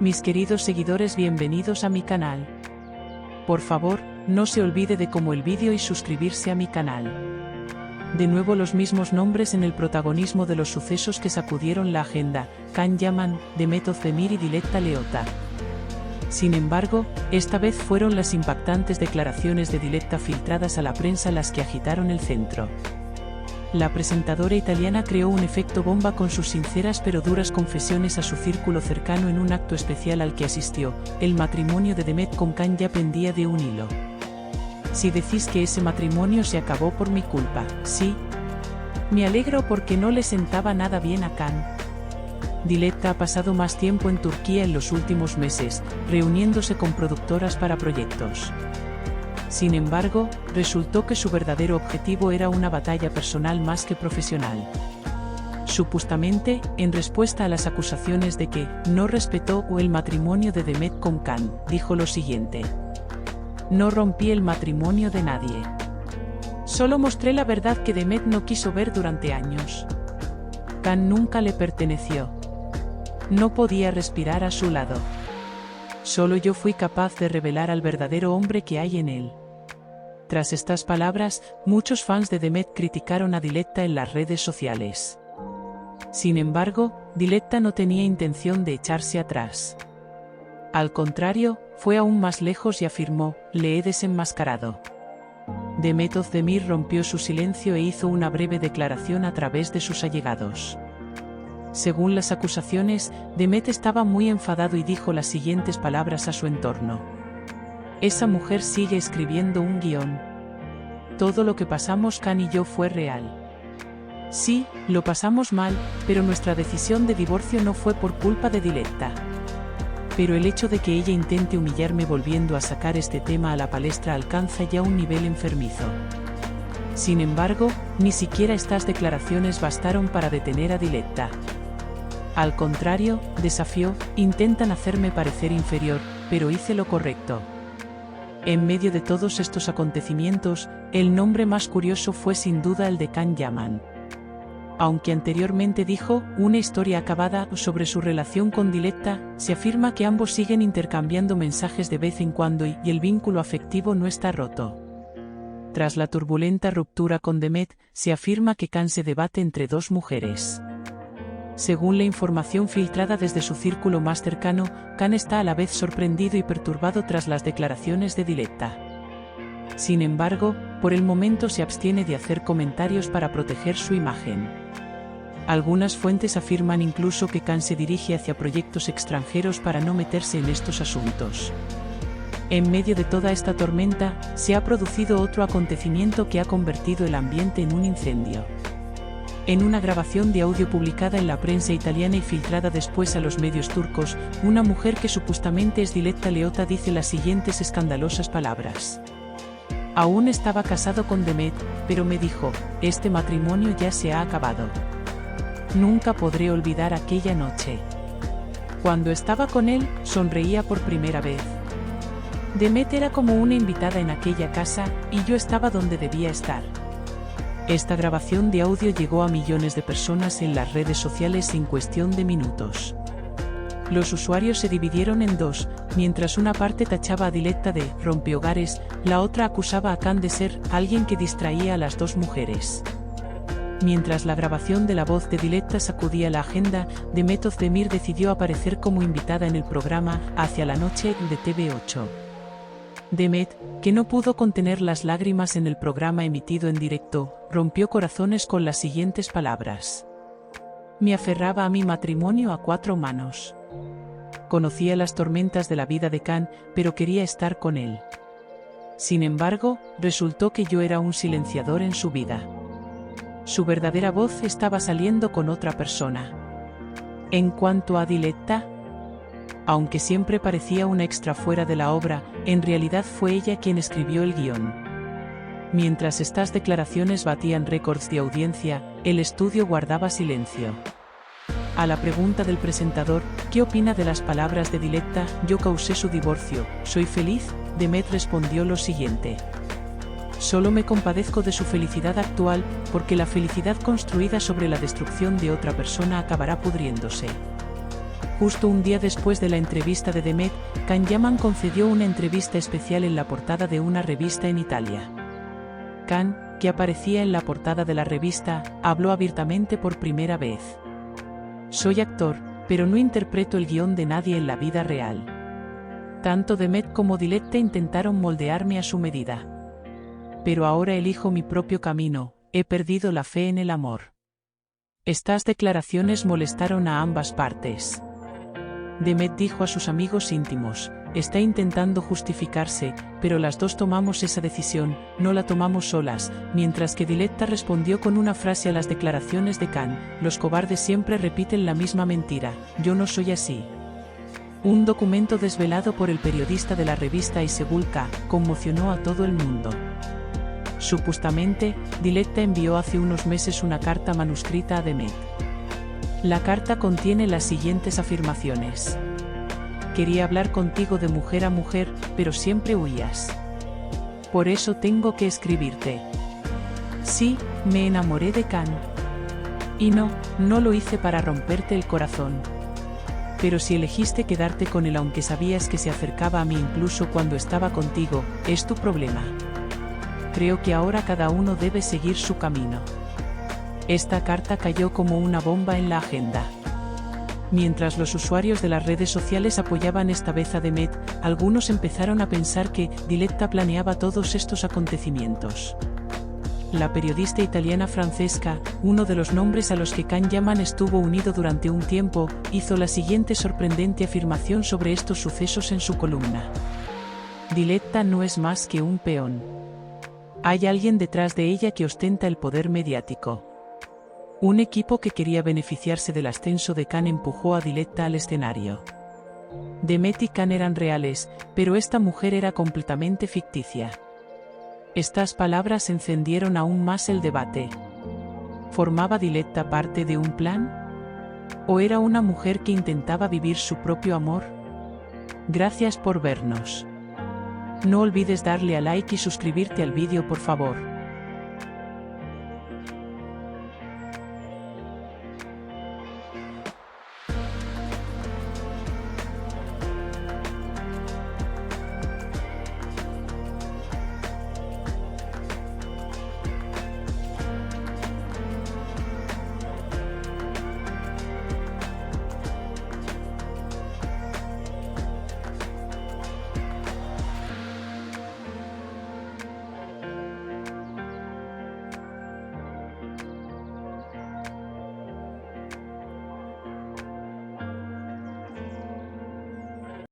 Mis queridos seguidores, bienvenidos a mi canal. Por favor, no se olvide de como el vídeo y suscribirse a mi canal. De nuevo los mismos nombres en el protagonismo de los sucesos que sacudieron la agenda: Can Yaman, Demet Özdemir y Diletta Leotta. Sin embargo, esta vez fueron las impactantes declaraciones de Diletta filtradas a la prensa las que agitaron el centro. La presentadora italiana creó un efecto bomba con sus sinceras pero duras confesiones a su círculo cercano en un acto especial al que asistió. El matrimonio de Demet con Can ya pendía de un hilo. Si decís que ese matrimonio se acabó por mi culpa, sí. Me alegro porque no le sentaba nada bien a Can. Diletta ha pasado más tiempo en Turquía en los últimos meses, reuniéndose con productoras para proyectos. Sin embargo, resultó que su verdadero objetivo era una batalla personal más que profesional. Supuestamente, en respuesta a las acusaciones de que no respetó el matrimonio de Demet con Can, dijo lo siguiente: no rompí el matrimonio de nadie. Solo mostré la verdad que Demet no quiso ver durante años. Can nunca le perteneció. No podía respirar a su lado. Solo yo fui capaz de revelar al verdadero hombre que hay en él. Tras estas palabras, muchos fans de Demet criticaron a Diletta en las redes sociales. Sin embargo, Diletta no tenía intención de echarse atrás. Al contrario, fue aún más lejos y afirmó: le he desenmascarado. Demet Özdemir rompió su silencio e hizo una breve declaración a través de sus allegados. Según las acusaciones, Demet estaba muy enfadado y dijo las siguientes palabras a su entorno: esa mujer sigue escribiendo un guión. Todo lo que pasamos Can y yo fue real. Sí, lo pasamos mal, pero nuestra decisión de divorcio no fue por culpa de Diletta. Pero el hecho de que ella intente humillarme volviendo a sacar este tema a la palestra alcanza ya un nivel enfermizo. Sin embargo, ni siquiera estas declaraciones bastaron para detener a Diletta. Al contrario, desafió: intentan hacerme parecer inferior, pero hice lo correcto. En medio de todos estos acontecimientos, el nombre más curioso fue sin duda el de Can Yaman. Aunque anteriormente dijo una historia acabada sobre su relación con Diletta, se afirma que ambos siguen intercambiando mensajes de vez en cuando y el vínculo afectivo no está roto. Tras la turbulenta ruptura con Demet, se afirma que Can se debate entre dos mujeres. Según la información filtrada desde su círculo más cercano, Can está a la vez sorprendido y perturbado tras las declaraciones de Diletta. Sin embargo, por el momento se abstiene de hacer comentarios para proteger su imagen. Algunas fuentes afirman incluso que Can se dirige hacia proyectos extranjeros para no meterse en estos asuntos. En medio de toda esta tormenta, se ha producido otro acontecimiento que ha convertido el ambiente en un incendio. En una grabación de audio publicada en la prensa italiana y filtrada después a los medios turcos, una mujer que supuestamente es Diletta Leotta dice las siguientes escandalosas palabras: aún estaba casado con Demet, pero me dijo: este matrimonio ya se ha acabado. Nunca podré olvidar aquella noche. Cuando estaba con él, sonreía por primera vez. Demet era como una invitada en aquella casa, y yo estaba donde debía estar. Esta grabación de audio llegó a millones de personas en las redes sociales en cuestión de minutos. Los usuarios se dividieron en dos: mientras una parte tachaba a Diletta de rompehogares, la otra acusaba a Can de ser alguien que distraía a las dos mujeres. Mientras la grabación de la voz de Diletta sacudía la agenda, Demet Özdemir decidió aparecer como invitada en el programa Hacia la Noche de TV8. Demet, que no pudo contener las lágrimas en el programa emitido en directo, rompió corazones con las siguientes palabras: me aferraba a mi matrimonio a cuatro manos. Conocía las tormentas de la vida de Can, pero quería estar con él. Sin embargo, resultó que yo era un silenciador en su vida. Su verdadera voz estaba saliendo con otra persona. En cuanto a Diletta, aunque siempre parecía una extra fuera de la obra, en realidad fue ella quien escribió el guión. Mientras estas declaraciones batían récords de audiencia, el estudio guardaba silencio. A la pregunta del presentador: ¿qué opina de las palabras de Diletta? Yo causé su divorcio, ¿soy feliz? Demet respondió lo siguiente: solo me compadezco de su felicidad actual, porque la felicidad construida sobre la destrucción de otra persona acabará pudriéndose. Justo un día después de la entrevista de Demet, Can Yaman concedió una entrevista especial en la portada de una revista en Italia. Can, que aparecía en la portada de la revista, habló abiertamente por primera vez. Soy actor, pero no interpreto el guión de nadie en la vida real. Tanto Demet como Diletta intentaron moldearme a su medida. Pero ahora elijo mi propio camino, he perdido la fe en el amor. Estas declaraciones molestaron a ambas partes. Demet dijo a sus amigos íntimos, está intentando justificarse, pero las dos tomamos esa decisión, no la tomamos solas, mientras que Diletta respondió con una frase a las declaraciones de Can, los cobardes siempre repiten la misma mentira, yo no soy así. Un documento desvelado por el periodista de la revista Isegulka conmocionó a todo el mundo. Supuestamente, Diletta envió hace unos meses una carta manuscrita a Demet. La carta contiene las siguientes afirmaciones. Quería hablar contigo de mujer a mujer, pero siempre huías. Por eso tengo que escribirte. Sí, me enamoré de Can. Y no lo hice para romperte el corazón. Pero si elegiste quedarte con él aunque sabías que se acercaba a mí incluso cuando estaba contigo, es tu problema. Creo que ahora cada uno debe seguir su camino. Esta carta cayó como una bomba en la agenda. Mientras los usuarios de las redes sociales apoyaban esta vez a Demet, algunos empezaron a pensar que Diletta planeaba todos estos acontecimientos. La periodista italiana Francesca, uno de los nombres a los que Can Yaman estuvo unido durante un tiempo, hizo la siguiente sorprendente afirmación sobre estos sucesos en su columna. Diletta no es más que un peón. Hay alguien detrás de ella que ostenta el poder mediático. Un equipo que quería beneficiarse del ascenso de Can empujó a Diletta al escenario. Demet y Can eran reales, pero esta mujer era completamente ficticia. Estas palabras encendieron aún más el debate. ¿Formaba Diletta parte de un plan? ¿O era una mujer que intentaba vivir su propio amor? Gracias por vernos. No olvides darle a like y suscribirte al vídeo por favor.